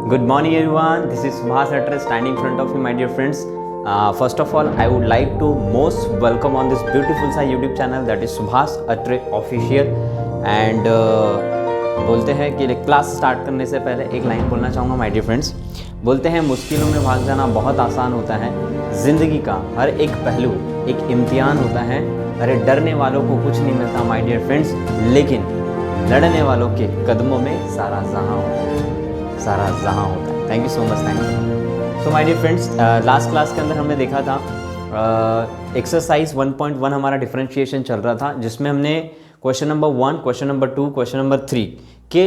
Good morning everyone, this is Subhas Atre standing in front of you my dear friends. First of all, I would like to most welcome on this beautiful सा YouTube channel that is Subhas Atre Official and बोलते हैं कि class start करने से पहले एक line बोलना चाहूँगा माय डियर फ्रेंड्स। बोलते हैं मुश्किलों में भाग जाना बहुत आसान होता है, ज़िंदगी का हर एक पहलू एक इम्तिहान होता है। अरे डरने वालों को कुछ नहीं मिलता माय डियर फ्रेंड्स, लेकिन लड़ने वालों के कदमों में सारा जहां होता है, सारा जहां होता है। Thank you so much, thank you. So my dear friends, last class के अंदर हमने देखा था एक्सरसाइज 1.1 हमारा डिफरेंशिएशन चल रहा था, जिसमें हमने question number 1, question number 2, question number 3 के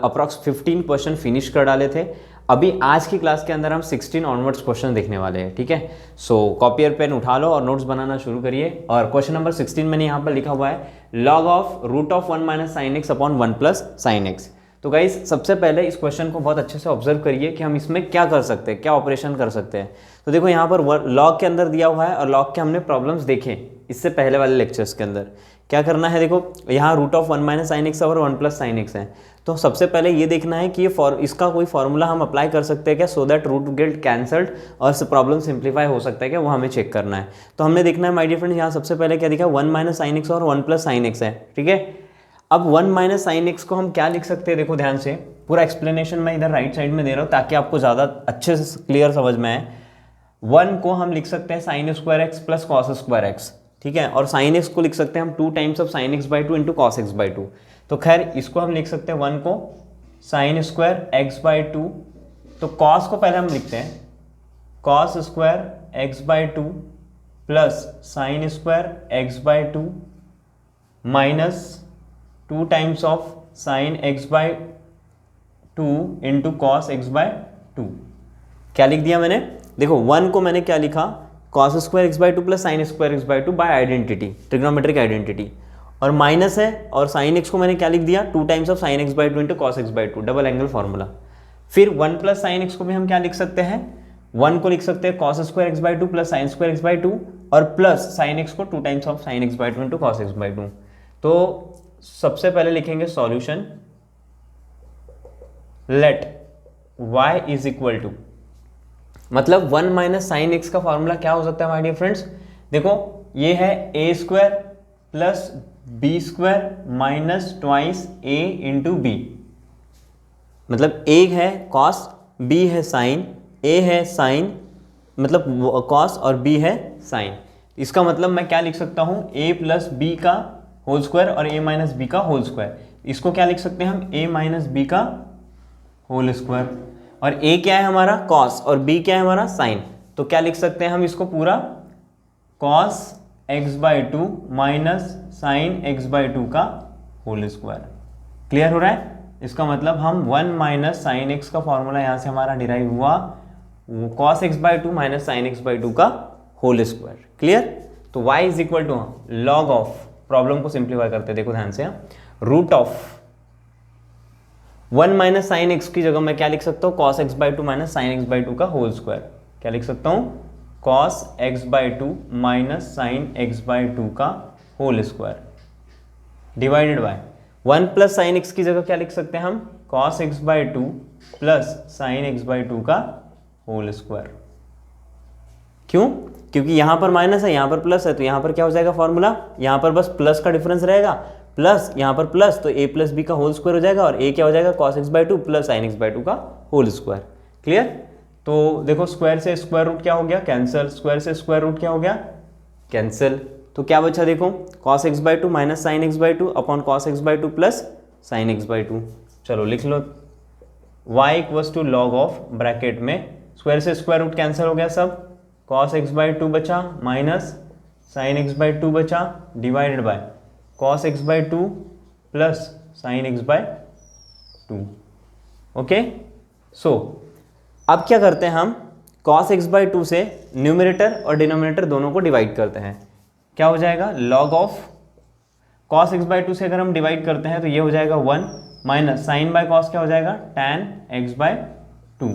अप्रॉक्स 15 क्वेश्चन फिनिश कर डाले थे। अभी आज की क्लास के अंदर हम 16 ऑनवर्ड्स क्वेश्चन देखने वाले हैं, ठीक है। सो कॉपी और पेन उठा लो और नोट्स बनाना शुरू करिए। और क्वेश्चन नंबर 16 मैंने यहाँ पर लिखा हुआ है log of root of 1 minus sine x upon 1 plus sine x. तो गाइस सबसे पहले इस क्वेश्चन को बहुत अच्छे से ऑब्जर्व करिए कि हम इसमें क्या कर सकते हैं, क्या ऑपरेशन कर सकते हैं। तो देखो यहाँ पर लॉग के अंदर दिया हुआ है और लॉग के हमने प्रॉब्लम्स देखे इससे पहले वाले लेक्चर्स के अंदर। क्या करना है, देखो यहाँ root of 1 minus sine x और 1 प्लस साइन एक्स है। तो सबसे पहले ये देखना है कि ये इसका कोई फॉर्मूला हम अप्लाई कर सकते हैं क्या, so that root get cancelled और प्रॉब्लम सिंप्लीफाई हो सकता है क्या, वो हमें चेक करना है। तो हमने देखना है माय डियर फ्रेंड्स, यहाँ सबसे पहले क्या दिखा, 1 माइनस साइन एक्स और 1 प्लस साइन एक्स है, ठीक है। अब 1 माइनस साइन एक्स को हम क्या लिख सकते हैं, देखो ध्यान से, पूरा एक्सप्लेनेशन मैं इधर राइट साइड में दे रहा हूँ ताकि आपको ज़्यादा अच्छे से क्लियर समझ में आए। 1 को हम लिख सकते हैं sign square x plus cos square x, ठीक है। और साइन एक्स को लिख सकते हैं हम 2 times of sine x by 2 into cos x by 2। तो खैर इसको हम लिख सकते हैं 1 को साइन स्क्वायर एक्स बाई 2, तो कॉस को पहले हम लिखते हैं cos square x by 2 plus sine square x by 2 minus 2 times of sine x by 2 into cos x by 2। क्या लिख दिया मैंने, देखो 1 को मैंने क्या लिखा, cos square x by 2 plus sine square x by 2 by identity, trigonometric identity, और माइनस है, और साइन एक्स को मैंने क्या लिख दिया, 2 times of sine x by 2 into cos x by 2, double angle formula. फिर 1 प्लस साइन एक्स को भी हम क्या लिख सकते हैं, 1 को लिख सकते हैं cos square x by 2 plus sine square x by 2 और प्लस साइन एक्स को 2 times of sine x by 2 into cos x by 2। तो सबसे पहले लिखेंगे solution let y is equal to, मतलब 1 माइनस साइन एक्स का फॉर्मूला क्या हो सकता है माय डियर फ्रेंड्स, देखो ये है a square plus b square minus twice a into b. मतलब a है कॉस, b है साइन, a है साइन मतलब कॉस और b है साइन। इसका मतलब मैं क्या लिख सकता हूँ, a प्लस बी का होल स्क्वायर और a माइनस बी का होल स्क्वायर। इसको क्या लिख सकते हैं हम, a माइनस बी का होल स्क्वायर, और a क्या है हमारा कॉस और b क्या है हमारा साइन। तो क्या लिख सकते हैं हम इसको पूरा cos x by 2 minus sine x by 2 का होल स्क्वायर। क्लियर हो रहा है, इसका मतलब हम 1 माइनस साइन एक्स का फॉर्मूला यहाँ से हमारा डिराइव हुआ, वो cos x by 2 minus sine x by 2 का होल स्क्वायर। क्लियर, तो y is equal to log of, problem को सिंप्लीफाई करते हैं, देखो ध्यान से, root of 1 minus sine x की जगह मैं क्या लिख सकता हूँ, cos x by 2 minus sine x by 2 का होल स्क्वायर। क्या लिख सकता हूँ, cos x by 2 minus sine x by 2 का whole square divided by 1 plus sine x की जगह क्या लिख सकते हैं हम, cos x by 2 plus sine x by 2 का होल स्क्वायर। क्यों, क्योंकि यहाँ पर माइनस है यहाँ पर प्लस है, तो यहाँ पर क्या हो जाएगा फॉर्मूला, यहाँ पर बस प्लस का डिफरेंस रहेगा, प्लस यहाँ पर प्लस, तो a प्लस बी का होल स्क्वायर हो जाएगा, और a क्या हो जाएगा cos x by 2 plus sine x by 2 का होल स्क्वायर। क्लियर, तो देखो स्क्वायर से स्क्वायर रूट क्या हो गया, कैंसिल, स्क्वायर से स्क्वायर रूट क्या हो गया, कैंसिल। तो क्या बचा, देखो cos x by 2 minus sine x by 2 upon cos x by 2 plus sine x by 2। चलो लिख लो, y equals to log of, bracket में स्क्वायर से स्क्वायर रूट कैंसिल हो गया सब, कॉस एक्स बाई 2 बचा माइनस साइन एक्स बाई 2 बचा divided by cos x by 2 plus sine x by 2। Okay, so अब क्या करते हैं हम, कॉस एक्स बाई 2 से न्यूमरेटर और डिनोमिनेटर दोनों को डिवाइड करते हैं। क्या हो जाएगा, log of cos x by 2 से अगर हम डिवाइड करते हैं तो ये हो जाएगा 1 माइनस साइन बाय कॉस क्या हो जाएगा, tan x by 2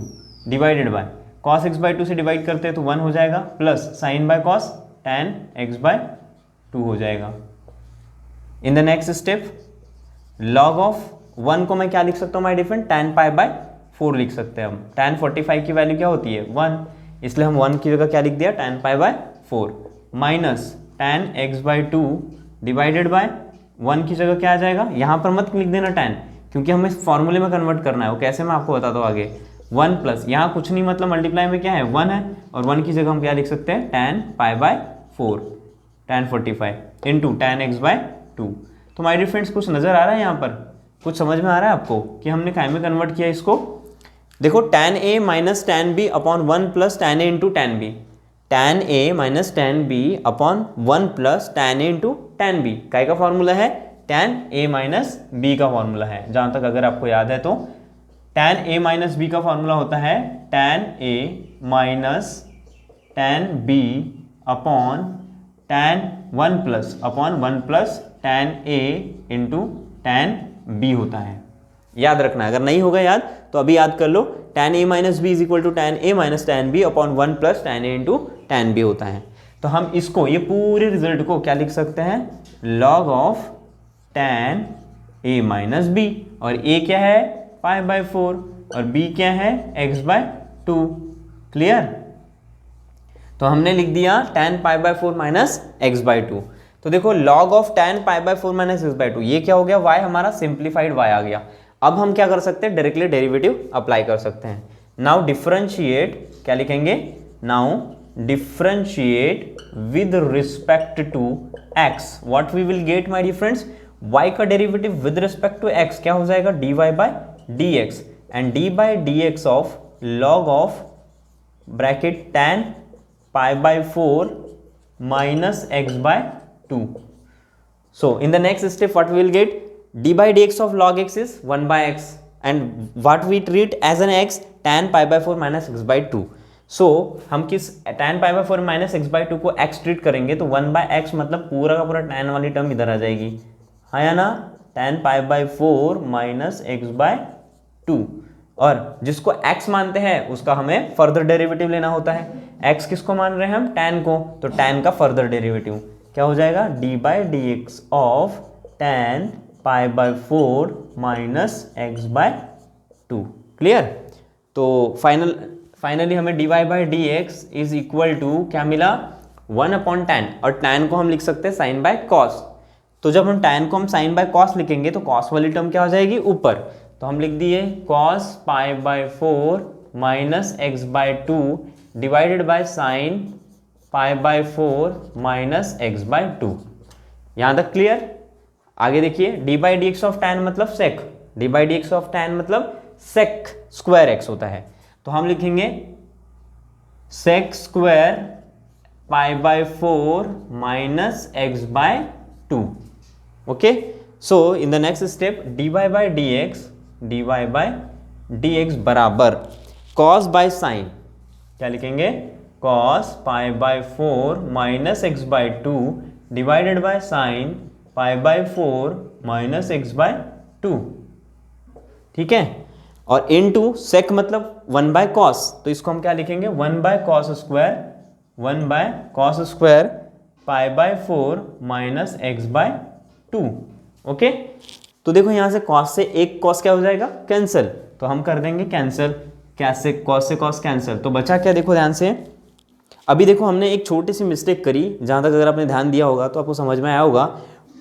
divided by cos x by 2 से डिवाइड करते हैं तो 1 हो जाएगा, plus sign by cos tan x by 2 हो जाएगा। इन the next step log of 1 को मैं क्या लिख सकता हूँ my different, tan pi by 4 लिख सकते हैं हम। tan 45 की वैल्यू क्या होती है 1, इसलिए हम 1 की जगह क्या लिख दिया tan pi by 4 minus tan x by 2 divided by 1 की जगह क्या आ जाएगा, यहाँ पर मत लिख देना tan, क्योंकि हमें फॉर्मूले में कन्वर्ट करना है, वो कैसे मैं आपको बताता हूँ आगे। 1 प्लस यहाँ कुछ नहीं, मतलब मल्टीप्लाई में क्या है 1 है, और 1 की जगह हम क्या लिख सकते हैं tan pi by 4 tan 45 into tan x by 2। तो माय डियर फ्रेंड्स कुछ नज़र आ रहा है यहाँ पर, कुछ समझ में आ रहा है आपको कि हमने काय में कन्वर्ट किया इसको। देखो tan a minus tan b upon 1 plus tan a into tan b, tan a minus tan b upon 1 plus tan a into tan b काय का फॉर्मूला है, tan a माइनस b का फॉर्मूला है। जहाँ तक अगर आपको याद है तो tan a माइनस b का फॉर्मूला होता है tan a minus tan b upon tan 1 plus upon 1 plus tan a into tan b होता है। याद रखना, अगर नहीं होगा याद तो अभी याद कर लो, tan a minus b is equal to tan a minus tan b upon 1 plus tan a into tan b होता है। तो हम इसको, ये पूरे रिजल्ट को क्या लिख सकते हैं, log of tan a minus b, और a क्या है पाई बाय 4 और b क्या है x बाय 2। क्लियर? तो हमने लिख दिया tan pi by 4 minus x by 2। तो देखो log of tan pi by 4 minus x by 2, ये क्या हो गया, y हमारा सिंप्लीफाइड y आ गया। अब हम क्या कर सकते हैं, डायरेक्टली डेरिवेटिव अप्लाई कर सकते हैं। नाउ डिफरेंशिएट, क्या लिखेंगे, now differentiate with respect to x, what we will get my dear friends, y का derivative with respect to x क्या हो जाएगा, dy by dx, and d by dx of log of bracket tan pi by 4 minus x by 2. So in the next step what we will get, d by dx of log x is 1 by x, and what we treat as an x, tan pi by 4 minus x by 2. So हम किस tan pi by 4 minus x by 2 को x treat करेंगे तो 1 by x मतलब पूरा का पूरा tan वाली टर्म इधर आ जाएगी, है या ना, tan pi by 4 minus x by 2, और जिसको x मानते हैं उसका हमें फर्दर डेरिवेटिव लेना होता है। x किसको मान रहे हैं हम, tan को, तो tan का फर्दर डेरिवेटिव क्या हो जाएगा, d by d x of tan pi by 4 minus x by 2। Clear? तो फाइनली हमें dy by d x is equal to क्या मिला, 1 अपॉन tan, और tan को हम लिख सकते हैं साइन बाय कॉस। तो जब हम tan को हम साइन बाय कॉस लिखेंगे तो कॉस वाली टर्म क्या हो जाएगी ऊपर, तो हम लिख दिए cos pi by 4 minus x by 2 divided by sine pi by 4 minus x by 2। यहाँ तक क्लियर? आगे देखिए, d by d x of tan मतलब sec, d by d x of tan मतलब सेक स्क्वायर एक्स होता है, तो हम लिखेंगे sec square pi by 4 minus x by 2। Okay, so in the next step d y by d x, d y by d x बराबर cos by sine, क्या लिखेंगे, cos pi by 4 minus x by 2 divided by sine pi by 4 minus x by 2। ठीक है, और into सेक मतलब 1 by cos, तो इसको हम क्या लिखेंगे, 1 by cos square, 1 by cos square pi by 4 minus x by 2। Okay, तो देखो यहां से कॉस से एक कॉस क्या हो जाएगा, कैंसिल, तो हम कर देंगे कैंसिल, क्या से कॉस कैंसिल, तो बचा क्या, देखो ध्यान से। अभी देखो हमने एक छोटी सी मिस्टेक करी, जहां तक अगर आपने ध्यान दिया होगा तो आपको समझ में आया होगा।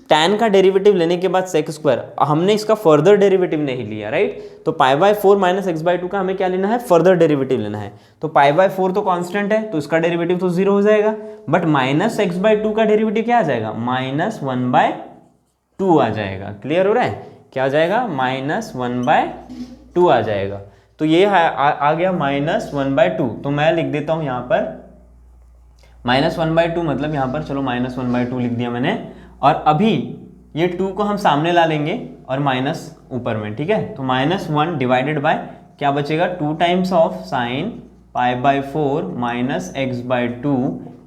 tan का डेरिवेटिव लेने के बाद सेक स्क्वायर, हमने इसका फर्दर डेरिवेटिव नहीं लिया, राइट, तो pi by 4 minus x by 2 का हमें क्या लेना है, फर्दर डेरिवेटिव लेना है। तो पाई बाय 4 तो कांस्टेंट है, तो इसका डेरिवेटिव तो 0 हो जाएगा, बट माइनस एक्स बाय 2 का डेरिवेटिव क्या आ जाएगा, माइनस 1 बाय 2 आ जाएगा। क्लियर हो रहा है, क्या आ जाएगा, माइनस 1 बाय 2 आ जाएगा। तो ये आ गया माइनस 1 बाय 2, तो मैं लिख देता हूं यहां पर माइनस 1 बाय 2, मतलब यहां पर चलो माइनस 1 बाय 2 लिख दिया मैंने, और अभी ये 2 को हम सामने ला लेंगे और माइनस ऊपर में, ठीक है, तो माइनस 1 डिवाइडेड बाय क्या बचेगा, 2 times of sine pi by 4 minus x by 2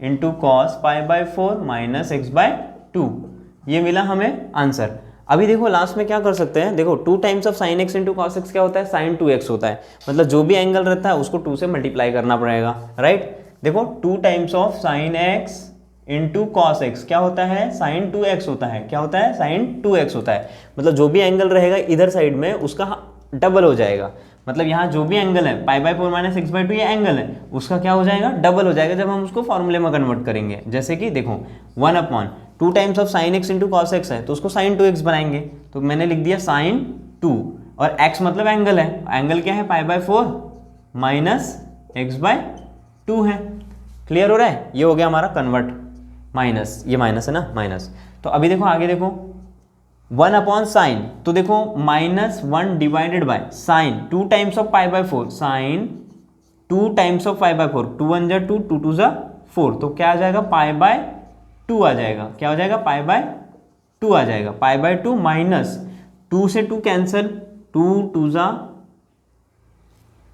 into cos pi by 4 minus x by 2, ये मिला हमें आंसर। अभी देखो लास्ट में क्या कर सकते हैं, देखो 2 times of sine x into cos x क्या होता है, साइन 2x होता है, मतलब जो भी एंगल रहता है उसको 2 से मल्टीप्लाई करना पड़ेगा, राइट। देखो 2 times of sine x into cos x क्या होता है, साइन 2x होता है, क्या होता है, साइन 2x होता है, मतलब जो भी एंगल रहेगा इधर साइड में उसका डबल हो जाएगा, मतलब यहाँ जो भी एंगल है π/4 माइनस x/2 ये एंगल है, उसका क्या हो जाएगा, डबल हो जाएगा जब हम उसको फॉर्मूले में कन्वर्ट करेंगे। जैसे कि देखो 1/2 times of sin x into cos x है, तो उसको sin 2x बनाएंगे, तो मैंने लिख दिया sin 2, और x मतलब एंगल है, एंगल क्या है π/4 माइनस x/2 है। क्लियर हो रहा है? ये हो गया हमारा कन्वर्ट, माइनस, ये माइनस है ना, माइनस। तो अभी देखो आगे देखो 1/sin, तो देखो -1 divided by sine 2 times of π/4, sine 2 times of π/4, 2 1 जा 2, 2 2 जा 4, तो क्या आ जाएगा, π/2 आ जाएगा। क्या हो जाएगा, π/2 आ जाएगा। π/2 माइनस 2 से 2 कैंसिल, 2 2 जा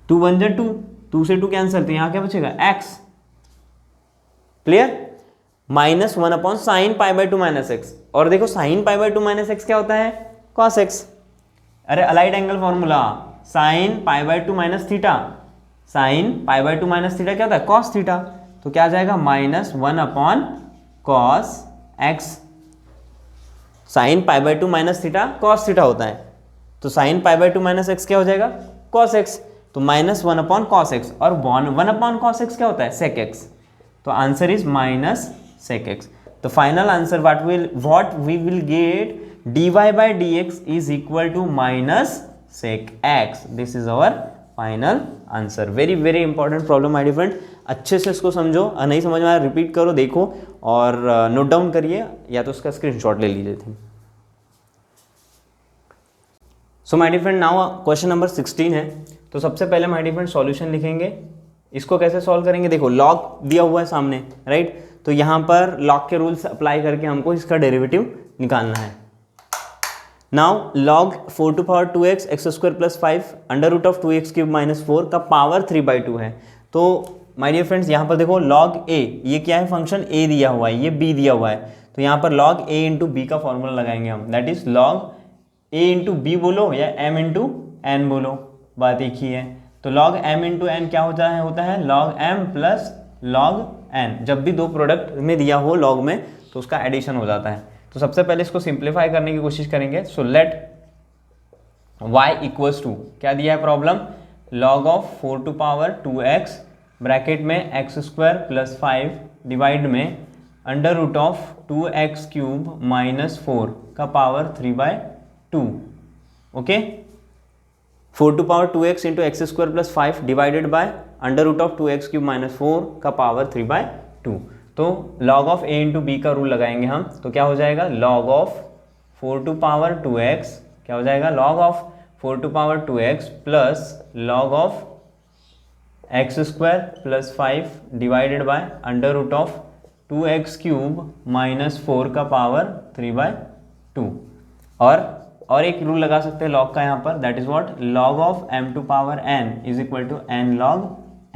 2 1 जा 2, 2 से 2 कैंसिल, तो यहाँ क्या बचेगा, x। Clear? -1/sin π/2 minus x, और देखो sin π/2 माइनस एक्स क्या होता है, cos x। अरे allied angle formula, sin π/2 minus theta, sin π/2 minus theta क्या होता है, cos थीटा, तो क्या आ जाएगा, -1/cos x। sin π/2 minus theta cos theta होता है, तो sin π/2 माइनस एक्स क्या हो जाएगा, cos x, तो -1/cos x, और 1/cos x क्या होता है, sec x, तो आंसर इज -sec x। तो final answer what we will get, dy by dx is equal to -sec x। This is our final answer. Very very important problem my dear friend, अच्छे से इसको समझो, नहीं समझ में आया रिपीट करो, देखो और नोट डाउन करिए, या तो उसका स्क्रीनशॉट ले लीजिए थे। So my dear friend now question number 16 है। तो सबसे पहले माय डियर फ्रेंड सॉल्यूशन लिखेंगे। इसको कैसे सॉल्व करेंगे, देखो लॉग दिया हुआ है सामने, राइट, तो यहाँ पर लॉग के रूल्स अप्लाई करके हमको इसका डेरिवेटिव निकालना है। Now log 4 to power 2x x² + 5 √2x³ - 4 का पावर 3/2 है। तो माय डियर फ्रेंड्स यहाँ पर देखो log a, ये क्या है, फंक्शन a दिया हुआ है, ये b दिया हुआ है, तो यहाँ पर log a इंटू b का फॉर्मूला लगाएंगे हम, that is log a into b बोलो या m इंटू n बोलो, बात एक ही है। तो log m इंटू n क्या होता है log m plus log n। जब भी दो प्रोडक्ट में दिया हो log में, तो उसका एडिशन हो जाता है। तो सबसे पहले इसको सिंप्लीफाई करने की कोशिश करेंगे। So let y equals to, क्या दिया है problem, log of 4 to power 2x bracket में x² + 5 डिवाइड में √2x³ - 4 का पावर 3/2। ओके, 4 to power 2x into x² + 5 divided by √2x³ - 4 का पावर 3/2। तो log of a into b का रूल लगाएंगे हम, तो क्या हो जाएगा, log of 4 to power 2x, क्या हो जाएगा, log of 4 to power 2x plus log of x² + 5 divided by √2x³ - 4 का पावर 3/2। और एक रूल लगा सकते हैं log का यहाँ पर, that is what, log of m to power n is equal to n log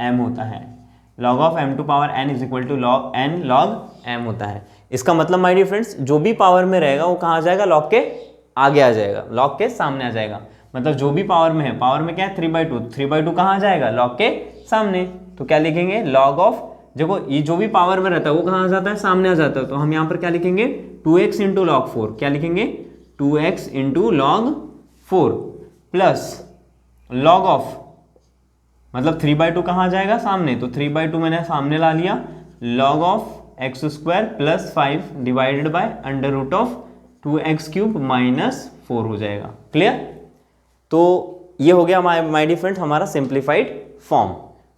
m होता है। log of m to power n is equal to n log m होता है। इसका मतलब माय डियर फ्रेंड्स, जो भी पावर में रहेगा वो कहाँ आ जाएगा, log के आगे आ जाएगा, log के सामने आ जाएगा। मतलब जो भी पावर में है, पावर में क्या है 3/2, 3/2 कहाँ आ जाएगा, log के सामने। तो क्या लिखेंगे, log ऑफ, देखो ये जो भी पावर में रहता है वो कहाँ आ जाता है, सामने आ जाता है। तो हम यहाँ पर क्या लिखेंगे, 2x इंटू log 4, क्या लिखेंगे, 2x into log 4 plus log of, मतलब 3/2 कहाँ आ जाएगा, सामने, तो 3/2 मैंने सामने ला लिया, log of x² + 5 divided by √2x³ - 4 हो जाएगा। क्लियर? तो ये हो गया माय डियर फ्रेंड्स हमारा सिंप्लीफाइड फॉर्म।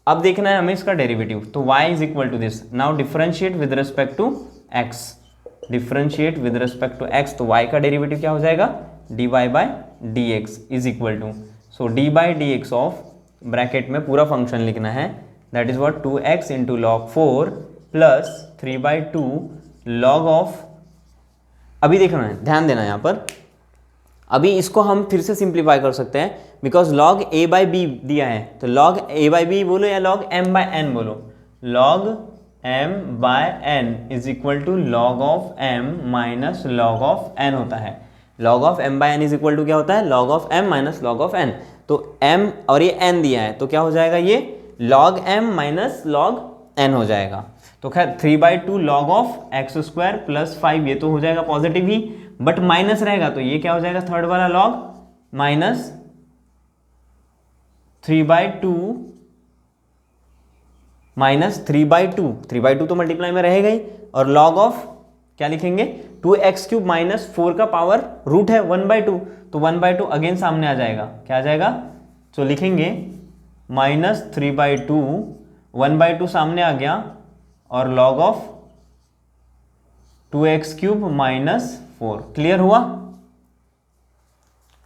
अब देखना है हमें इसका डेरिवेटिव, तो y is equal to this. Now differentiate with respect to x, differentiate with respect to x, तो y का डेरिवेटिव क्या हो जाएगा, dy by dx is equal to, so dy by dx of, bracket में पूरा function लिखना है, that is what, 2x into log 4 plus 3/2 log of, अभी देखना है, ध्यान देना यहाँ पर, अभी इसको हम फिर से सिंप्लीफाई कर सकते हैं, because log a by b दिया है, तो log a by b बोलो या log m by n बोलो, log m by n is equal to log of m minus log of n होता है। log of m by n is equal to क्या होता है, log of m minus log of n। तो m और ये n दिया है, तो क्या हो जाएगा, ये log m minus log n हो जाएगा। तो खैर 3/2 log ऑफ x² + 5, ये तो हो जाएगा पॉजिटिव ही, बट माइनस रहेगा, तो ये क्या हो जाएगा, थर्ड वाला log माइनस 3/2 माइनस 3/2, 3/2 तो मल्टीप्लाई में रहेगा ही, और लॉग ऑफ क्या लिखेंगे 2x³ माइनस 4 का पावर रूट है 1/2, तो 1/2 अगेन सामने आ जाएगा, क्या आ जाएगा, तो लिखेंगे -3/2, 1/2 सामने आ गया, और log of 2x³ minus 4। Clear हुआ?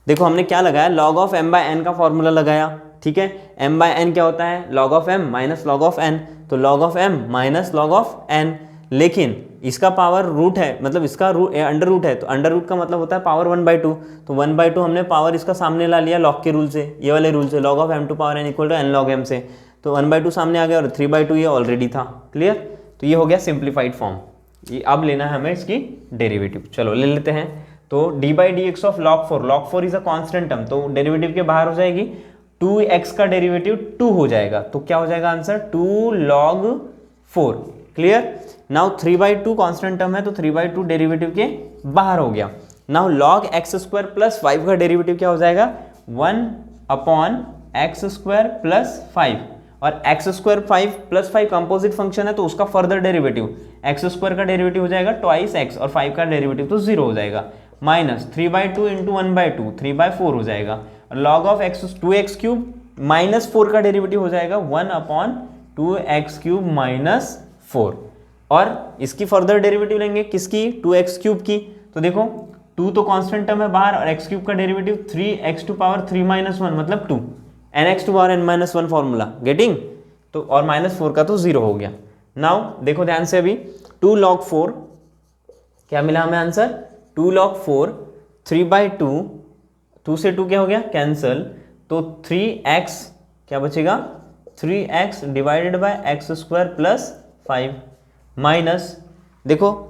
देखो हमने क्या लगाया, लॉग ऑफ m/n का फॉर्मूला लगाया, ठीक है। m/n क्या होता है, log of m minus log of n, तो log of m minus log of n, लेकिन इसका पावर रूट है, मतलब इसका अंडर रूट है, तो अंडर रूट का मतलब होता है पावर 1/2, तो 1/2 हमने पावर इसका सामने ला लिया लॉग के रूल से, ये वाले रूल से, log of m to power n equal to n log m से, तो 1/2 सामने आ गया, और 3/2 ये ऑलरेडी था। क्लियर? तो ये हो गया सिंप्लीफाइड फॉर्म। ये अब लेना है हमें इसकी डेरिवेटिव, चलो ले लेते हैं। तो d/dx of log 4 is a constant term, तो डेरिवेटिव के बाहर हो जाएगी, 2x का डेरिवेटिव 2 हो जाएगा, तो क्या हो जाएगा answer 2 log 4। Clear? Now 3/2 constant term है, तो 3/2 डेरिवेटिव के बाहर हो गया। नाउ log x² प्लस 5 का डेरिवेटिव क्या हो जाएगा 1/x² प्लस 5, और x² 5 प्लस 5 कंपोजिट फंक्शन है, तो उसका फर्दर डेरिवेटिव x² का डेरिवेटिव हो जाएगा 2x, और 5 का डेरिवेटिव तो 0 हो जाएगा, माइनस 3/2 इंटू 1/2 3/4 हो जाएगा, और लॉग ऑफ 2x³ माइनस 4 का डेरिवेटिव हो जाएगा 1/2x³ माइनस 4, और इसकी फर्दर डेरिवेटिव लेंगे किसकी 2x³ की, तो देखो 2 तो कांस्टेंट टर्म है बाहर, और x³ का डेरिवेटिव 3x³ -1 मतलब 2, nx⁻n−1 फॉर्मूला गेटिंग, तो और -4 का तो 0 हो गया। नाउ देखो ध्यान से, अभी 2 log 4 क्या मिला हमें आंसर 2 log 4, 3/2, 2 से 2 क्या हो गया कैंसल, तो 3x क्या बचेगा 3x divided by x² plus 5, minus देखो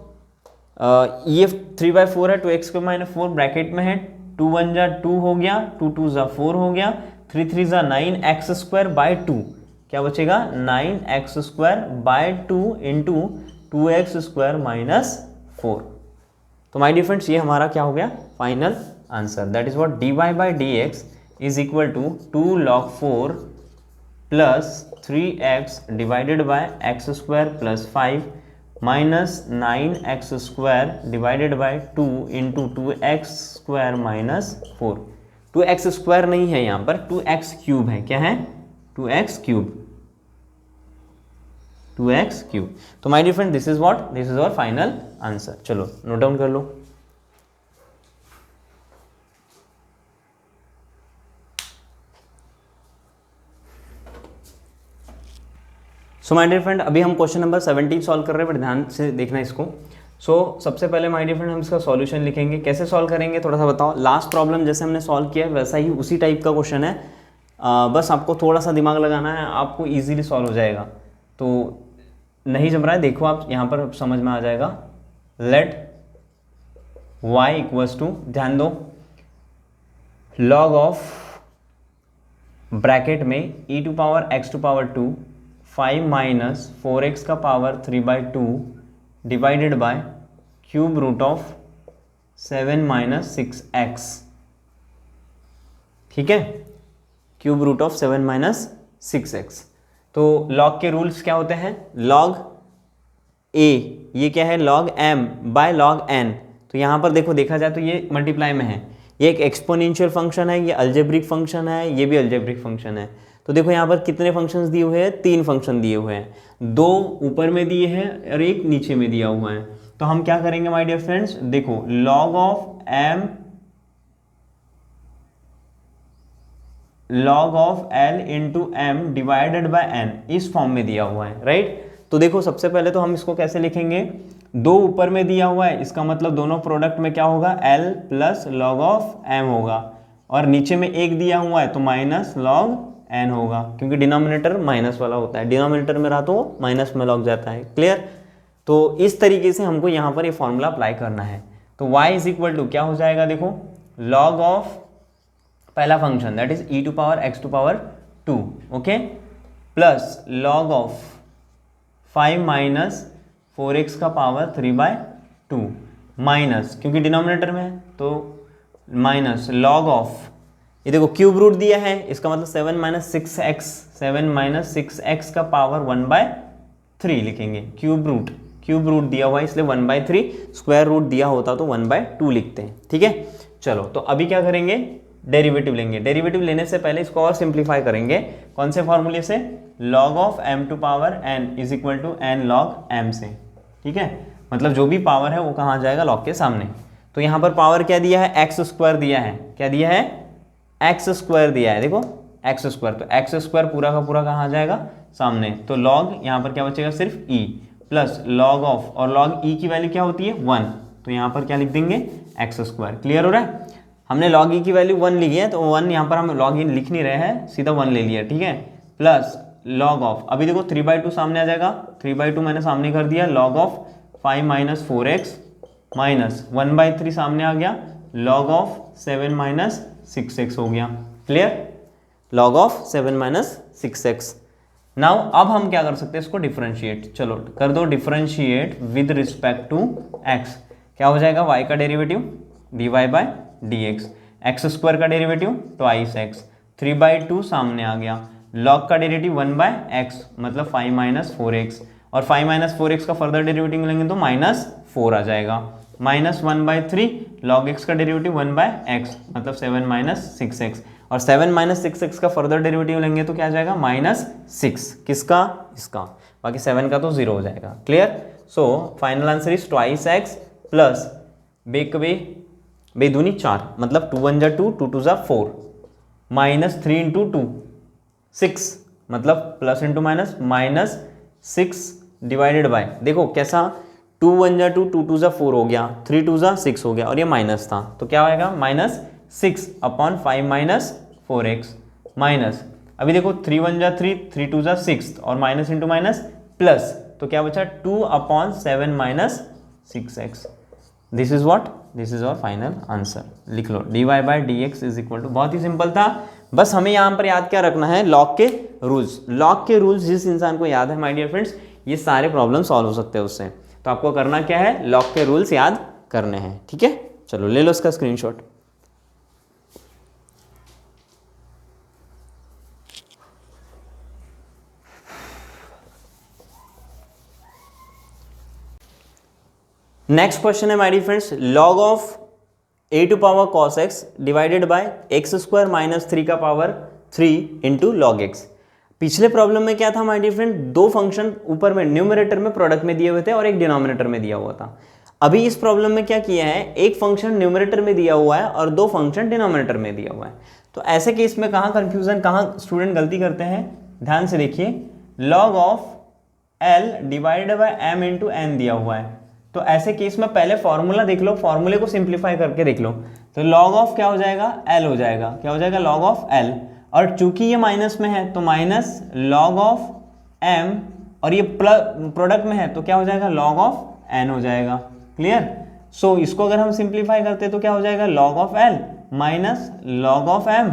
ये 3/4 है, 2x² - 4 ब्रैकेट में है, 2 1 जा 2 हो गया, 2 2 जा 4 हो गया, 3 3 जा 9x²/2, क्या बचेगा 9x²/2 इंटू 2x² - 4। तो माय डियर फ्रेंड्स, ये हमारा क्या हो गया final answer, that is what dy/dx is equal to 2 log 4 plus 3x divided by x² plus 5 minus 9x² divided by 2 into 2x² minus 4। 2x² नहीं है यहाँ पर, 2x³ है, क्या है 2x³। तो my dear friend, this is our final answer. चलो note down कर लो। सो माय डियर फ्रेंड, अभी हम क्वेश्चन नंबर 17 सॉल्व कर रहे हैं, बट ध्यान से देखना इसको। सबसे पहले माय डियर फ्रेंड हम इसका सॉल्यूशन लिखेंगे। कैसे सॉल्व करेंगे थोड़ा सा बताओ। लास्ट प्रॉब्लम जैसे हमने सॉल्व किया है वैसा ही उसी टाइप का क्वेश्चन है, बस आपको थोड़ा सा दिमाग लगाना है, आपको ईजिली सॉल्व हो जाएगा। तो नहीं जम रहा है, देखो आप यहाँ पर समझ में आ जाएगा। लेट y इक्वल्स टू, ध्यान दो, लॉग ऑफ ब्रैकेट में e⁻x⁻2 5 माइनस 4x का power 3/2 divided by cube root of 7 minus 6x, ठीक है, cube root of 7 minus 6x। तो लॉग के रूल्स क्या होते हैं, लॉग a ये क्या है log m by log n। तो यहाँ पर देखो, देखा जाए तो ये मल्टीप्लाई में है, ये एक एक्सपोनेंशियल फंक्शन है, ये अलजेब्रिक फंक्शन है, ये भी अलजेब्रिक फंक्शन है। तो देखो यहाँ पर कितने फंक्शंस दिए हुए हैं, 3 फंक्शन दिए हुए हैं, 2 ऊपर में दिए हैं और एक नीचे में दिया हुआ है। तो हम क्या करेंगे माय डियर फ्रेंड्स, देखो log of m log of l into m divided by n इस फॉर्म में दिया हुआ है, राइट। तो देखो सबसे पहले तो हम इसको कैसे लिखेंगे, 2 ऊपर में दिया हुआ है, इसका मतलब दोनों प्रोडक्ट में क्या होगा l plus log of m होगा, और नीचे में 1 दिया हुआ है तो माइनस लॉग n होगा, क्योंकि डिनोमिनेटर माइनस वाला होता है, डिनोमिनेटर में रहा तो माइनस में लॉग जाता है। क्लियर। तो इस तरीके से हमको यहाँ पर ये फॉर्मूला अप्लाई करना है। तो y इज इक्वल टू क्या हो जाएगा, देखो लॉग ऑफ पहला function that is e⁻x⁻2, okay, plus log of 5 minus 4x का पावर 3/2 माइनस, क्योंकि डिनोमिनेटर में है तो माइनस लॉग ऑफ ये देखो क्यूब रूट दिया है, इसका मतलब 7 माइनस 6x, 7 माइनस 6x का पावर 1/3 लिखेंगे। क्यूब रूट दिया हुआ है इसलिए 1/3, स्क्वायर रूट दिया होता तो 1/2 लिखते हैं। ठीक है, चलो तो अभी क्या करेंगे, डेरिवेटिव लेंगे। डेरिवेटिव लेने से पहले इसको और सिंप्लीफाई करेंगे। कौन से फॉर्मूले से, log of m to power n is equal to n log m से। ठीक है, मतलब जो भी पावर है वो कहाँ आ जाएगा, log के सामने। तो यहाँ पर पावर क्या दिया है, एक्स स्क्वायर दिया है। क्या दिया है, एक्स स्क्वायर दिया है। देखो एक्स स्क्वायर, तो एक्स स्क्वायर पूरा का पूरा कहाँ आ जाएगा, सामने। तो log यहाँ पर क्या बचेगा, सिर्फ e प्लस log ऑफ, और log e की वैल्यू क्या होती है, 1। तो यहाँ पर क्या लिख देंगे, एक्स स्क्वायर। क्लियर हो रहा है, हमने log e की वैल्यू 1 लिखी है, तो 1 यहाँ पर हम log e लिख नहीं रहे हैं, सीधा 1 ले लिया। ठीक है, प्लस log ऑफ, अभी देखो 3/2 सामने आ जाएगा, 3/2 मैंने सामने कर दिया। log of 5 minus 4x minus 1/3 सामने आ गया, log ऑफ 7 माइनस 6x हो गया। Clear, log of 7 minus 6x। Now अब हम क्या कर सकते हैं, इसको डिफरेंशिएट। चलो कर दो differentiate with respect to x। क्या हो जाएगा, y का डेरिवेटिव dy/dx, एक्स स्क्वायर का डेरिवेटिव ट्वाइस x, 3/2 सामने आ गया, log का डेरिवेटिव 1/x मतलब 5 माइनस 4x, और 5 माइनस 4x का फर्दर डेरिवेटिव लेंगे तो -4 आ जाएगा, माइनस 1/3, log x का डेरिवेटिव 1/x मतलब 7 माइनस 6x, और 7 माइनस 6x का फर्दर डेरिवेटिव लेंगे तो क्या आ जाएगा, -6। किसका, इसका, बाकी 7 का तो 0 हो जाएगा। Clear, so final answer is twice x plus बेदूनी 4 मतलब 2 1 जा 2, 2 2 जा 4, माइनस 3 इंटू 2 6 मतलब plus into minus -6 divided by, देखो कैसा, 2 1 जा 2, 2 2 जा 4 हो गया, 3 2 जा 6 हो गया, और ये माइनस था तो क्या आएगा, -6 अपॉन 5 माइनस 4x माइनस, अभी देखो 3 1 जा 3, 3 2 जा 6 और माइनस इंटू माइनस प्लस, तो क्या बचा 2 upon 7 minus 6x। This is what, this is our final answer. लिख लो dy/dx इज इक्वल टू, बहुत ही सिंपल था, बस हमें यहाँ पर याद क्या रखना है, लॉग के रूल्स। लॉग के रूल्स जिस इंसान को याद है माय डियर फ्रेंड्स, ये सारे प्रॉब्लम सॉल्व हो सकते हैं उससे। तो आपको करना क्या है, लॉग के रूल्स याद करने हैं। ठीक है, चलो ले लो इसका स्क्रीनशॉट। नेक्स्ट क्वेश्चन है my dear friends, log of a to power cos x divided by x square minus 3 का पावर 3 इंटू लॉग एक्स। पिछले प्रॉब्लम में क्या था माय डियर फ्रेंड, दो फंक्शन ऊपर में न्यूमरेटर में प्रोडक्ट में दिए हुए थे और एक डिनोमिनेटर में दिया हुआ था। अभी इस प्रॉब्लम में क्या किया है, एक फंक्शन न्यूमरेटर में दिया हुआ है और दो फंक्शन डिनोमिनेटर में दिया हुआ है। तो ऐसे केस में कहाँ कंफ्यूजन, कहाँ स्टूडेंट गलती करते हैं, ध्यान से देखिए, log of l divided by m into n दिया हुआ है। तो ऐसे केस में पहले फॉर्मूला देख लो, फॉर्मूले को सिंप्लीफाई करके देख लो। तो log ऑफ क्या हो जाएगा, l हो जाएगा, क्या हो जाएगा, log ऑफ l, और चूंकि ये माइनस में है तो माइनस log ऑफ m, और ये प्रोडक्ट में है तो क्या हो जाएगा, log ऑफ n हो जाएगा। क्लियर, सो इसको अगर हम सिंप्लीफाई करते तो क्या हो जाएगा, log of l minus log of m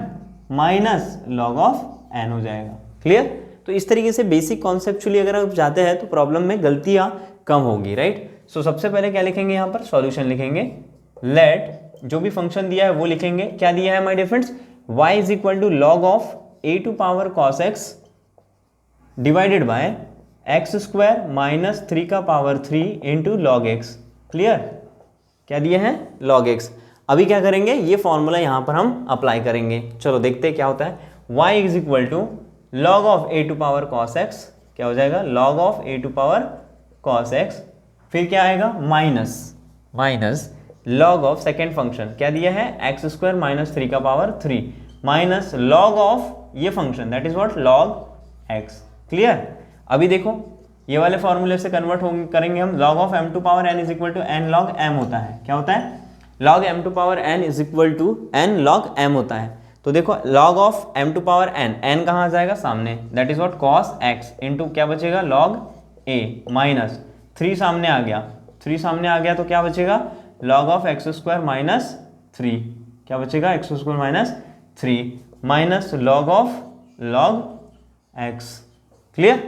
minus log of n हो जाएगा। क्लियर, तो इस तरीके से बेसिक कॉन्सेप्चुअली अगर आप जाते हैं तो प्रॉब्लम में गलतियां कम होगी। राइट, सो सबसे पहले क्या लिखेंगे, यहाँ पर सॉल्यूशन लिखेंगे, लेट जो भी फंक्शन दिया है वो लिखेंगे। क्या दिया है my dear friends, y is equal to log of a to power cos x divided by x square minus 3 का power 3 into log x. Clear, क्या दिया है, log x। अभी क्या करेंगे, ये फॉर्मूला यहाँ पर हम अप्लाई करेंगे। चलो देखते हैं क्या होता है, y is equal to log of a to power cos x, क्या हो जाएगा, log of a to power cos x, फिर क्या आएगा, minus log of second function, क्या दिया है, एक्स स्क्वायर माइनस 3 का पावर 3 माइनस log ऑफ ये function that is what, log x। Clear, अभी देखो ये वाले फॉर्मूले से कन्वर्ट करेंगे हम, log of m to power n is equal to n log m होता है। क्या होता है, log m to power n is equal to n log m होता है। तो देखो log of m to power n कहाँ आ जाएगा, सामने, that is what cos x into क्या बचेगा, log a माइनस 3 सामने आ गया, 3 सामने आ गया तो क्या बचेगा, log of x square minus 3, क्या बचेगा, x square minus 3 minus log of log x। क्लियर,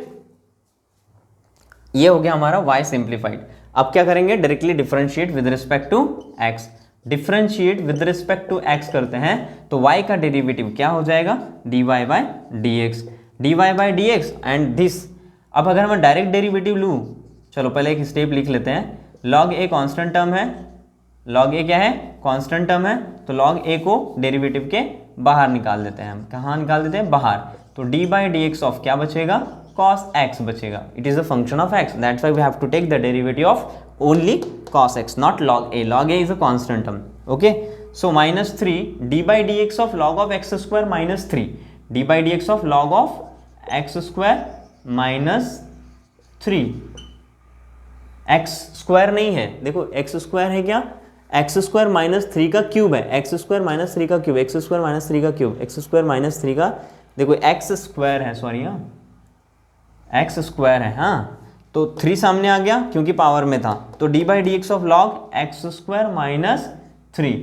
ये हो गया हमारा y सिंप्लीफाइड। अब क्या करेंगे, directly differentiate with respect to x। Differentiate with respect to x करते हैं तो y का डेरिवेटिव क्या हो जाएगा, dy by d x, d y by d x and this. अब अगर मैं डायरेक्ट डेरिवेटिव लूँ, चलो पहले एक स्टेप लिख लेते हैं। log a कांस्टेंट टर्म है, log a क्या है, कांस्टेंट टर्म है, तो log a को डेरिवेटिव के बाहर निकाल देते हैं हम। कहाँ निकाल देते हैं, बाहर। तो d by d x of क्या बचेगा, cos x बचेगा। It is a function of x, that's why we have to take the derivative of only cos x, not log a। log a is a constant term, okay? So minus 3 d by dx of log of x square minus 3 d by dx of log of x square minus 3। x square नहीं है, देखो x square है क्या, x square minus 3 का cube है, x square minus 3 का cube, x square minus 3 का cube, x square minus 3 का, देखो एक्स स्क्वायर है, सॉरी हाँ एक्स स्क्वायर है, हाँ तो 3 सामने आ गया क्योंकि पावर में था, तो d by d x of log x square minus 3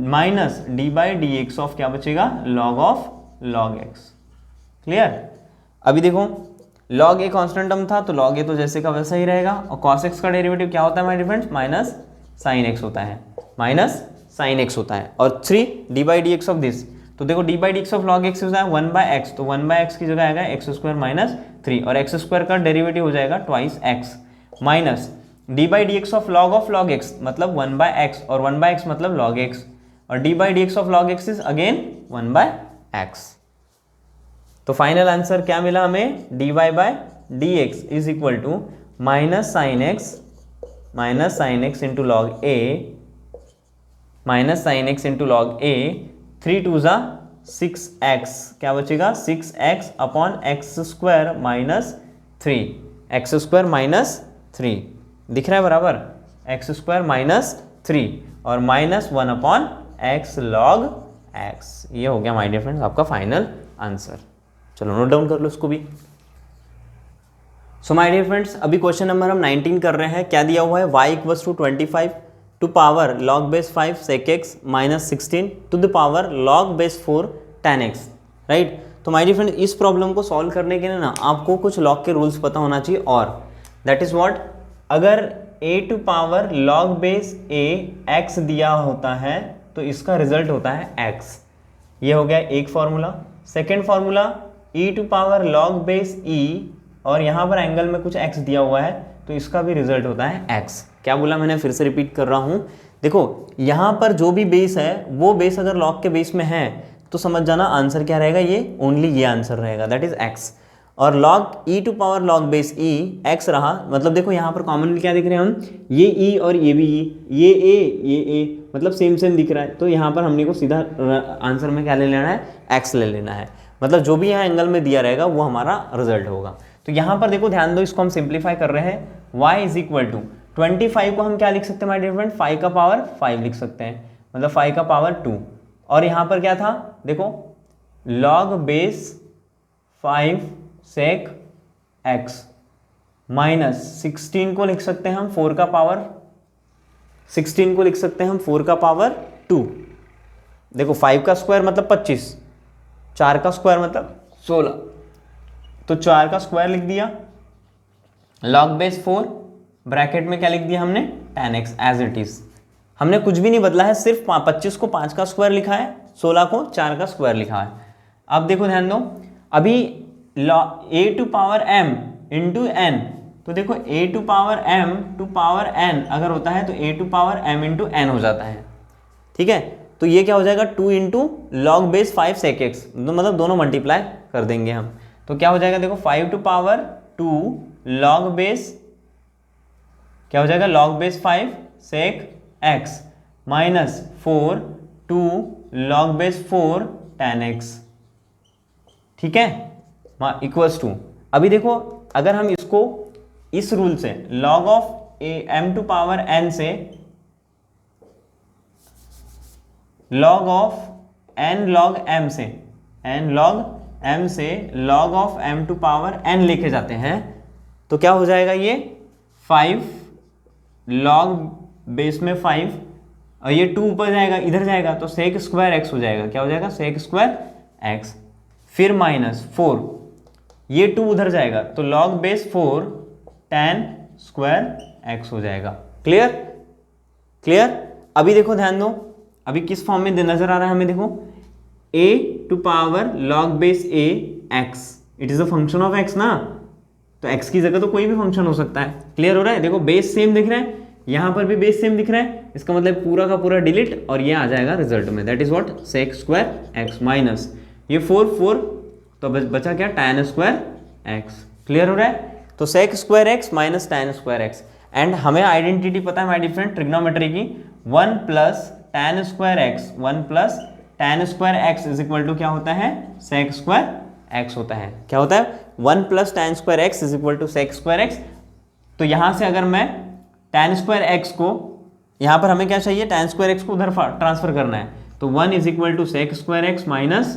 minus d by d x of क्या बचेगा, log of log x. Clear. अभी देखो लॉग ए कॉन्स्टेंट टर्म था तो लॉग ए तो जैसे का वैसा ही रहेगा, और कॉस एक्स का डेरिवेटिव क्या होता है my friends, minus sine x होता है, माइनस साइन एक्स होता है। और 3 D by d x of this, तो देखो D by d x of log x होता है 1 बाय एक्स, तो 1 बाय एक्स की जगह आएगा एक्स स्क्वायर माइनस 3, और एक्स स्क्वायर का डेरिवेटिव हो जाएगा twice x, minus d by d x of log x मतलब 1 बाय एक्स, और 1 बाय एक्स मतलब लॉग एक्स, और d by d x of log x is again 1 by x. तो final answer क्या मिला हमें, d y by d x is equal to minus sine x into log a, minus sine x into log a, 3 to ज़ा 6x, क्या बचेगा 6x upon x square minus 3, x square minus 3 दिख रहा है बराबर, एक्स स्क्वायर माइनस 3 और minus 1 upon x log x. ये हो गया माय डियर फ्रेंड्स आपका फाइनल आंसर। चलो नोट डाउन कर लो इसको भी। सो माय डियर फ्रेंड्स अभी क्वेश्चन नंबर हम 19 कर रहे हैं। क्या दिया हुआ है, y equals to 25 to power log base 5 sec x minus 16 to the power log base 4 tan x, right. तो माय डियर फ्रेंड इस प्रॉब्लम को सॉल्व करने के लिए ना आपको कुछ log के रूल्स पता होना चाहिए, और दैट इज व्हाट, अगर a to power log base a x दिया होता है तो इसका रिजल्ट होता है x। ये हो गया एक formula. Second formula e to power log base e, और यहाँ पर एंगल में कुछ x दिया हुआ है तो इसका भी रिजल्ट होता है x। क्या बोला मैंने, फिर से रिपीट कर रहा हूँ। देखो यहाँ पर जो भी बेस है वो बेस अगर log के बेस में है तो समझ जाना आंसर क्या रहेगा, ये ओनली ये आंसर रहेगा, दैट इज x। और log e to power log base e x रहा, मतलब देखो यहाँ पर कॉमनली क्या दिख रहे हैं हम, ये e और ये भी e, ये a मतलब सेम सेम दिख रहा है, तो यहाँ पर हमने को सीधा आंसर में क्या ले लेना है, x ले लेना है, मतलब जो भी यहाँ एंगल में दिया रहेगा वो हमारा रिजल्ट होगा। तो यहाँ पर देखो ध्यान दो, इसको हम सिंप्लीफाई कर रहे हैं, y इज इक्वल टू 25 को हम क्या लिख सकते हैं माय डियर फ्रेंड, 5 का पावर 5 लिख सकते हैं, मतलब 5 का पावर 2, और यहाँ पर क्या था देखो log base 5 sec x minus 16 को लिख सकते हैं हम 4 का पावर 16 को लिख सकते हैं हम 4 का पावर 2। देखो 5 का स्क्वायर मतलब 25, 4 का स्क्वायर मतलब 16, तो 4 का स्क्वायर लिख दिया, log बेस 4 ब्रैकेट में क्या लिख दिया हमने, tan x as it is. हमने कुछ भी नहीं बदला है, सिर्फ 25 को 5 का स्क्वायर लिखा है, 16 को 4 का स्क्वायर लिखा है। अब देखो ध्यान दो, अभी a to power m into n, तो देखो a to power m to power n अगर होता है तो a to power m into n हो जाता है, ठीक है। तो ये क्या हो जाएगा 2 into log base 5 sec x, मतलब दोनों मल्टीप्लाई कर देंगे हम, तो क्या हो जाएगा देखो 5 टू पावर 2 लॉग बेस, क्या हो जाएगा log base 5 sec x minus 4 2 log base 4 tan x, ठीक है, इक्वल्स टू। अभी देखो अगर हम इसको इस रूल से log of m to power n से log of n log m से n log m से log of m to power n लेके जाते हैं तो क्या हो जाएगा, ये 5 log बेस में 5 और ये 2 ऊपर जाएगा, इधर जाएगा तो sec स्क्वायर x हो जाएगा, क्या हो जाएगा sec स्क्वायर x, फिर माइनस 4, ये 2 उधर जाएगा तो log base 4 tan square x हो जाएगा। Clear clear. अभी देखो ध्यान दो, अभी किस फॉर्म में नजर आ रहा है हमें, देखो a to power log base a x, it is a function of x ना, तो x की जगह तो कोई भी फंक्शन हो सकता है। क्लियर हो रहा है? देखो बेस सेम दिख रहा है, यहां पर भी बेस सेम दिख रहा है, इसका मतलब पूरा का पूरा डिलीट और ये आ जाएगा रिजल्ट में, that is what sec square x minus ये 4 तो बचा क्या tan स्क्वायर x। क्लियर हो रहा है? तो sec square x minus tan square x, and हमें आइडेंटिटी पता है माय डिफरेंट ट्रिग्नोमेट्री की, 1 plus tan square x 1 plus tan square x is equal to क्या होता है, sec स्क्वायर x होता है। क्या होता है? 1 plus tan square x is equal to sec square x। तो यहां से अगर मैं tan स्क्वायर x को, यहां पर हमें क्या चाहिए, tan स्क्वायर x को उधर ट्रांसफर करना है, तो 1 is equal to sec square x minus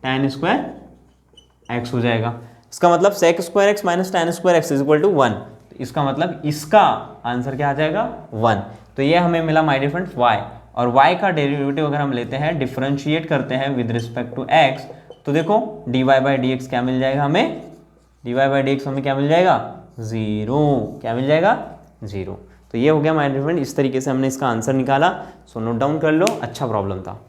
tan square x हो जाएगा। इसका मतलब sec square x minus tan square x is equal to 1, तो इसका मतलब इसका आंसर क्या आ जाएगा, 1। तो ये हमें मिला माय डियर फ्रेंड्स y, और y का डेरिवेटिव अगर हम लेते हैं, डिफरेंशिएट करते हैं विद रिस्पेक्ट टू x, तो देखो dy बाई dx क्या मिल जाएगा हमें, dy बाई dx हमें क्या मिल जाएगा, 0। क्या मिल जाएगा, 0। तो ये हो गया माय डियर फ्रेंड, इस तरीके से हमने इसका आंसर निकाला। सो नोट डाउन कर लो, अच्छा प्रॉब्लम था।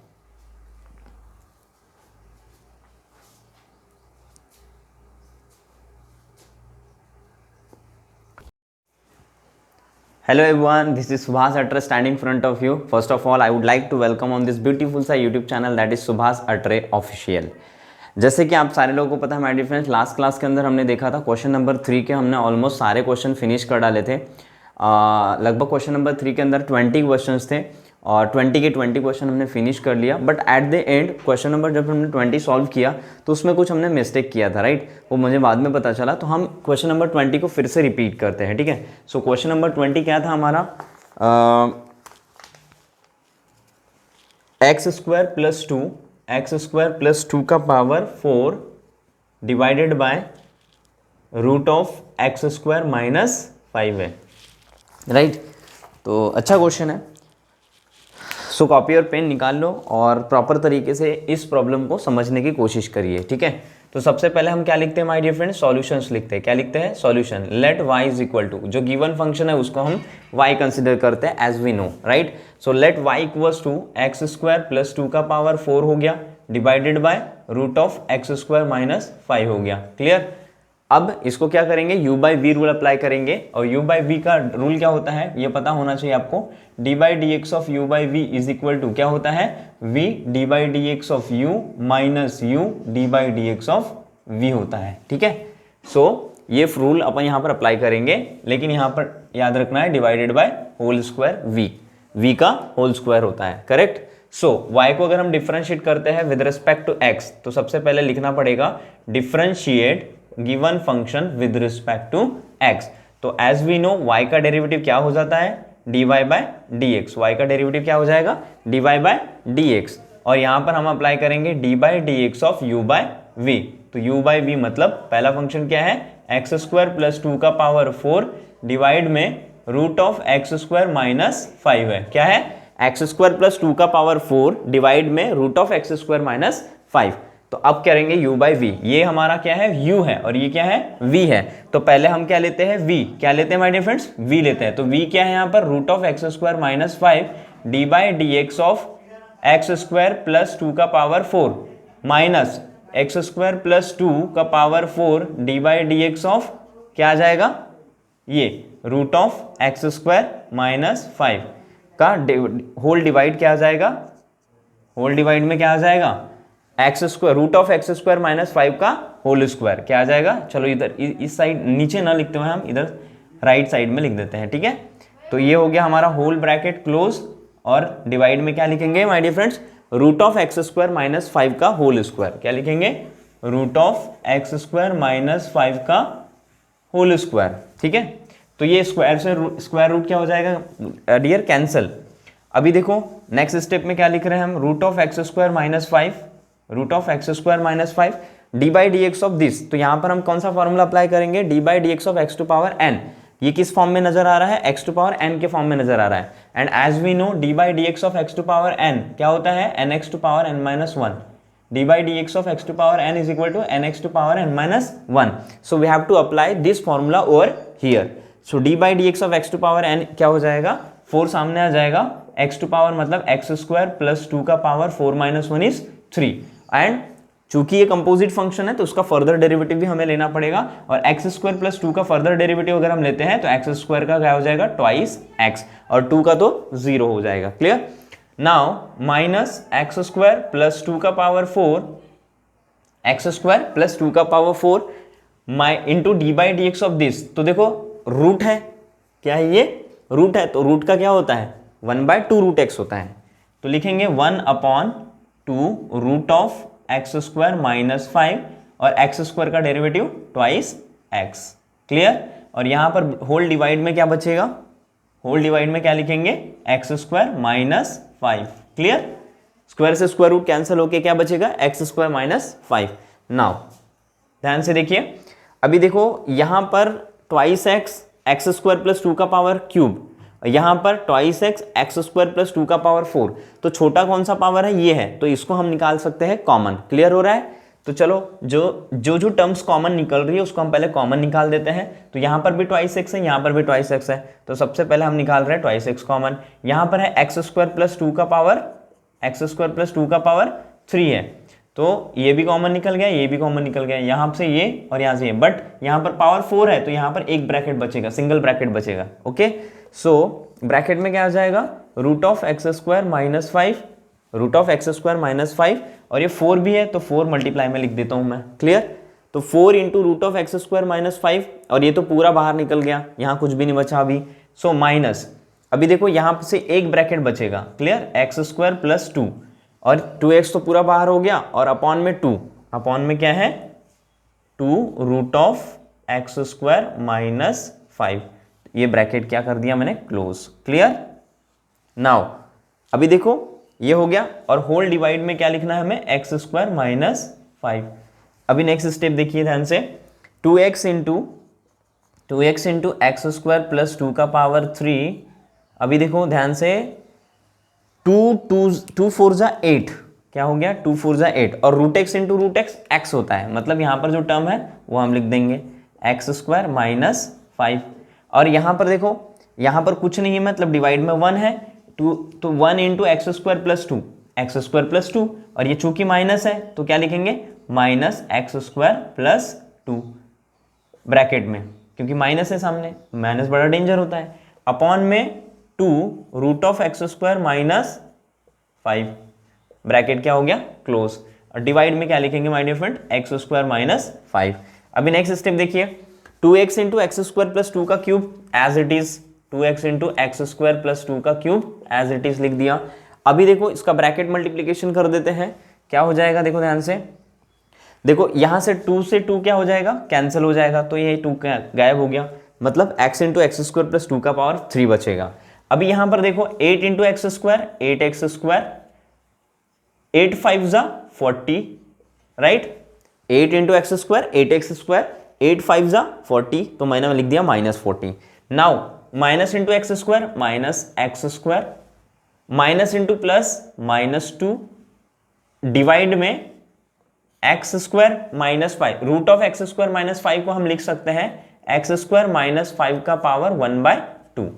Hello everyone, this is Subhas Atre standing in front of you. First of all, I would like to welcome on this beautiful सा YouTube channel that is Subhas Atre Official. जैसे कि आप सारे लोगों को पता है my dear friends, last class के अंदर हमने देखा था क्वेश्चन नंबर 3 के हमने ऑलमोस्ट सारे क्वेश्चन फिनिश कर डाले थे। लगभग क्वेश्चन नंबर 3 के अंदर 20 क्वेश्चंस थे और 20 के 20 क्वेश्चन हमने फिनिश कर लिया। But at the and question number जब हमने 20 सॉल्व किया तो उसमें कुछ हमने मिस्टेक किया था, राइट, वो मुझे बाद में पता चला, तो हम क्वेश्चन नंबर 20 को फिर से रिपीट करते हैं, ठीक है। सो क्वेश्चन नंबर 20 क्या था हमारा, एक्स स्क्वायर प्लस टू का power 4 divided by root of x square minus 5 है, राइट। तो अच्छा क्वेश्चन है। सो कॉपी और पेन निकाल लो और प्रॉपर तरीके से इस प्रॉब्लम को समझने की कोशिश करिए, ठीक है। तो सबसे पहले हम क्या लिखते हैं माय डियर फ्रेंड्स, सॉल्यूशंस लिखते हैं। क्या लिखते हैं, solution. Let y is equal to, जो गिवन फंक्शन है उसको हम y कंसिडर करते हैं as we know, right. So let y equals to x square plus 2 का पावर 4 हो गया divided by root of x square minus 5 हो गया। क्लियर। अब इसको क्या करेंगे, u by v rule apply करेंगे, और u बाई वी का रूल क्या होता है ये पता होना चाहिए आपको, d by d x of u by v is equal to क्या होता है, v d by d x of u minus u d by d x of v होता है, ठीक है। सो ये रूल अपन यहाँ पर अप्लाई करेंगे, लेकिन यहाँ पर याद रखना है divided by whole square v का होल स्क्वायर होता है, करेक्ट। सो y को अगर हम डिफरेंशिएट करते हैं विद रिस्पेक्ट टू x, तो सबसे पहले लिखना पड़ेगा differentiate given function with respect to x। तो एज वी नो y का डेरिवेटिव क्या हो जाता है, dy बाय dx। y का डेरिवेटिव क्या हो जाएगा, dy बाय dx, और यहां पर हम अप्लाई करेंगे d by dx of u by v। तो u बाय v मतलब पहला फंक्शन क्या है, एक्स स्क्वायर प्लस 2 का पावर 4 डिवाइड में root of x square minus 5 है। क्या है, एक्स स्क्वायर प्लस 2 का पावर 4 डिवाइड में root of x square minus 5। तो अब करेंगे u बाई वी, ये हमारा क्या है, u है, और ये क्या है, v है। तो पहले हम क्या लेते हैं, v। क्या लेते हैं माय डियर फ्रेंड्स, v लेते हैं। तो v क्या है यहाँ पर, root of x square minus 5 d by d x of x square plus 2 का power 4 minus x square plus 2 का power 4 d by d x of क्या आ जाएगा, ये root of x square minus 5 का होल डिवाइड क्या आ जाएगा, होल डिवाइड में क्या आ जाएगा, x square root of x square minus 5 का होल स्क्वायर क्या आ जाएगा। चलो इधर इस साइड नीचे ना लिखते हुए हम इधर राइट साइड में लिख देते हैं, ठीक है। तो ये हो गया हमारा होल ब्रैकेट क्लोज, और डिवाइड में क्या लिखेंगे my dear friends, root of x square minus 5 का होल स्क्वायर। क्या लिखेंगे, root of x square minus 5 का होल स्क्वायर, ठीक है। तो ये स्क्वायर से स्क्वायर रूट क्या हो जाएगा डियर, कैंसल। अभी देखो नेक्स्ट स्टेप में क्या लिख रहे हैं हम, root of x square minus 5, root of x square minus 5 d by d x of this. तो यहां पर हम कौन सा फॉर्मूला अप्लाई करेंगे, d by d x of x to power n. ये किस फॉर्म में नजर आ रहा है, एक्स टू पावर एन के फॉर्म में नजर आ रहा है। And as we know d by d x of x to power n क्या होता है, n x to power n minus 1। D by d x of x to power n is equal to n x to power n minus 1। So we have to apply this formula over here. So d by d x of x to power n क्या हो जाएगा, 4 सामने आ जाएगा x to power मतलब x square plus 2 का power 4 minus 1 is 3 and चूंकि ये कंपोजिट फंक्शन है तो उसका फर्दर डेरिवेटिव भी हमें लेना पड़ेगा और एक्स स्क्वायर प्लस 2 का फर्दर डेरिवेटिव अगर हम लेते हैं तो एक्स स्क्वायर का क्या हो जाएगा ट्वाइस एक्स और 2 का तो 0 हो जाएगा। Clear. Now minus x square plus 2 का पावर 4 एक्स स्क्वायर प्लस 2 का power 4 into D by d x of this. तो देखो रूट है, क्या है ये रूट है, तो रूट का क्या होता है 1/2 रूट एक्स होता है। तो लिखेंगे 1/2 root of x square minus 5 और एक्स स्क्वायर का डेरिवेटिव ट्वाइस एक्स। क्लियर। और यहां पर होल डिवाइड में क्या बचेगा, होल डिवाइड में क्या लिखेंगे x square minus 5। Clear. Square से स्क्वायर रूट कैंसिल होके क्या बचेगा एक्स स्क्वायर माइनस 5। नाउ ध्यान से देखिए, अभी देखो यहां पर twice x x square plus 2 का पावर क्यूब, यहां पर twice x x square plus 2 का पावर 4। तो छोटा कौन सा पावर है ये है, तो इसको हम निकाल सकते हैं कॉमन। क्लियर हो रहा है। तो चलो जो टर्म्स कॉमन निकल रही है उसको हम पहले कॉमन निकाल देते हैं। तो यहां पर भी ट्वाइस एक्स है, यहां पर भी ट्वाइस एक्स है, तो सबसे पहले हम निकाल रहे हैं ट्वाइस एक्स कॉमन। यहां पर है एक्स स्क्वायर प्लस 2 का पावर एक्स स्क्वायर प्लस 2 का पावर 3 है, तो ये भी कॉमन निकल गया, ये भी कॉमन निकल गया, यहां से ये और यहां से ये, बट यहां पर पावर 4 है तो यहां पर एक ब्रैकेट बचेगा, सिंगल ब्रैकेट बचेगा। ओके, सो ब्रैकेट में क्या आ जाएगा root of x square minus 5, root of x square minus 5 और ये 4 भी है तो 4 मल्टीप्लाई में लिख देता हूं मैं। क्लियर। तो 4 into root of x square minus 5 और ये तो पूरा बाहर निकल गया, यहां कुछ भी नहीं बचा अभी। सो माइनस, अभी देखो यहां से एक ब्रैकेट बचेगा। क्लियर। एक्स स्क्वायर प्लस 2 और 2x तो पूरा बाहर हो गया और अपॉन में 2, अपॉन में क्या है 2 root of x square minus 5। ये ब्रैकेट क्या कर दिया मैंने क्लोज। क्लियर। नाउ अभी देखो ये हो गया और होल डिवाइड में क्या लिखना है हमें एक्स स्क्वायर माइनस 5। अभी नेक्स्ट स्टेप देखिए ध्यान से, 2x into x square plus 2 का पावर 3। अभी देखो ध्यान से 2 4 जा 8, क्या हो गया 2 4 जा 8 और root x into root x x होता है, मतलब यहां पर जो टर्म है वो हम लिख देंगे एक्स स्क्वायर माइनस 5। और यहां पर देखो यहां पर कुछ नहीं है, मतलब डिवाइड में 1 है, तो 1 into x square plus 2 x square plus 2 और ये चूंकि माइनस है तो क्या लिखेंगे minus x square plus 2 bracket में, क्योंकि माइनस है सामने, माइनस बड़ा डेंजर होता है, अपॉन में 2 root of x square minus 5 bracket क्या हो गया क्लोज। और डिवाइड में क्या लिखेंगे my dear friend x square minus 5। अभी नेक्स्ट स्टेप देखिए, 2x into x square plus 2 का cube as it is, 2x into x square plus 2 का क्यूब एज इट इज लिख दिया। अभी देखो इसका ब्रैकेट मल्टीप्लीकेशन कर देते हैं, क्या हो जाएगा देखो ध्यान से, देखो यहां से 2 से 2 क्या हो जाएगा कैंसिल हो जाएगा, तो ये 2 गायब हो गया, मतलब x into x square plus 2 का पावर 3 बचेगा। अभी यहां पर देखो 8 into x square 8x square, 8 5 जा 40, right, 8 into x square 8x square, 8 5 जा 40, तो मैंने लिख दिया minus 40। Now minus into x square minus x square, minus into plus minus 2, divide में x square minus 5, root of x square minus 5 को हम लिख सकते हैं एक्स स्क्वायर माइनस 5 का पावर 1/2।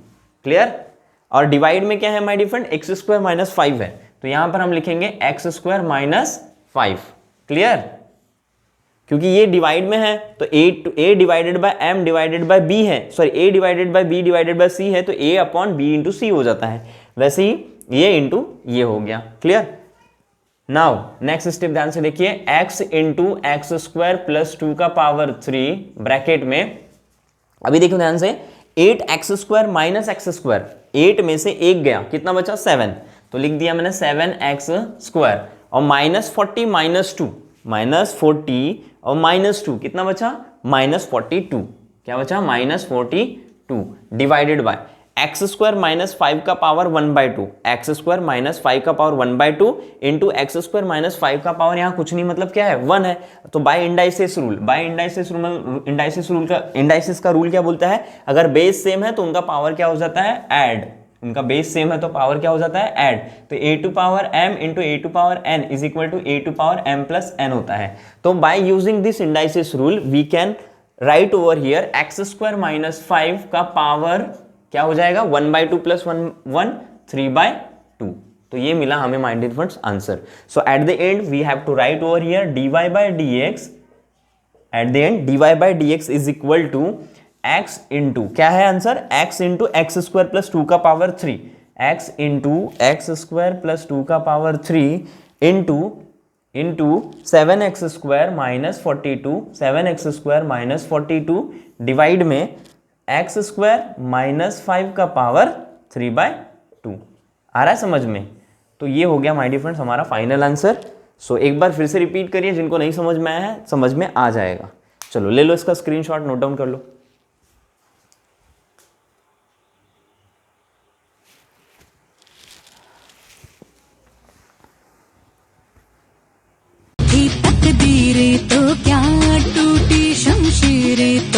क्लियर। और डिवाइड में क्या है my different x square minus 5 है, तो यहां पर हम लिखेंगे एक्स स्क्वायर माइनस 5। क्लियर। क्योंकि ये डिवाइड में है तो a divided by m divided by b है, sorry a divided by b divided by c है, तो a अपॉन b इंटू सी हो जाता है, वैसे ही ये इंटू ये हो गया। क्लियर। नाउ नेक्स्ट स्टेप ध्यान से देखिए, x into x square plus 2 का पावर 3 ब्रैकेट में, अभी देखो ध्यान से 8x square minus x square, 8 में से 1 गया, कितना बचा 7, तो लिख दिया मैंने 7x स्क्वायर और माइनस 40 माइनस 2, माइनस 40 और माइनस 2 कितना बचा माइनस 42, क्या बचा minus 42 divided by x square minus 5 का पावर 1/2, एक्स स्क्वायर माइनस 5 का power 1/2 into x square minus 5 का पावर यहाँ कुछ नहीं, मतलब क्या है 1 है, तो by indices rule, by indices का रूल क्या बोलता है, अगर बेस सेम है तो उनका पावर क्या हो जाता है ऐड, उनका बेस सेम है तो पावर क्या हो जाता है ऐड, तो a to power m into a to power n is equal to a to power m प्लस n होता है। तो by using this indices rule we can write over here x square minus 5 का power क्या हो जाएगा 1/2 plus 1 3/2। तो ये मिला हमें my dear friends answer. So at the end we have to write over here dy by dx, at the end dy by dx is equal to x into, क्या है answer, x into x square plus 2 का power 3, x into x square plus 2 का power 3 into 7x square minus 42, 7x square minus 42 divide में x square minus 5 का power 3/2। आ रहा है समझ में? तो ये हो गया माय डियर फ्रेंड्स हमारा फाइनल आंसर। सो एक बार फिर से रिपीट करिए, जिनको नहीं समझ में आया है समझ में आ जाएगा। चलो ले लो इसका स्क्रीनशॉट, नोट डाउन कर लो। तकदीरें तो क्या टूटी शमशीरें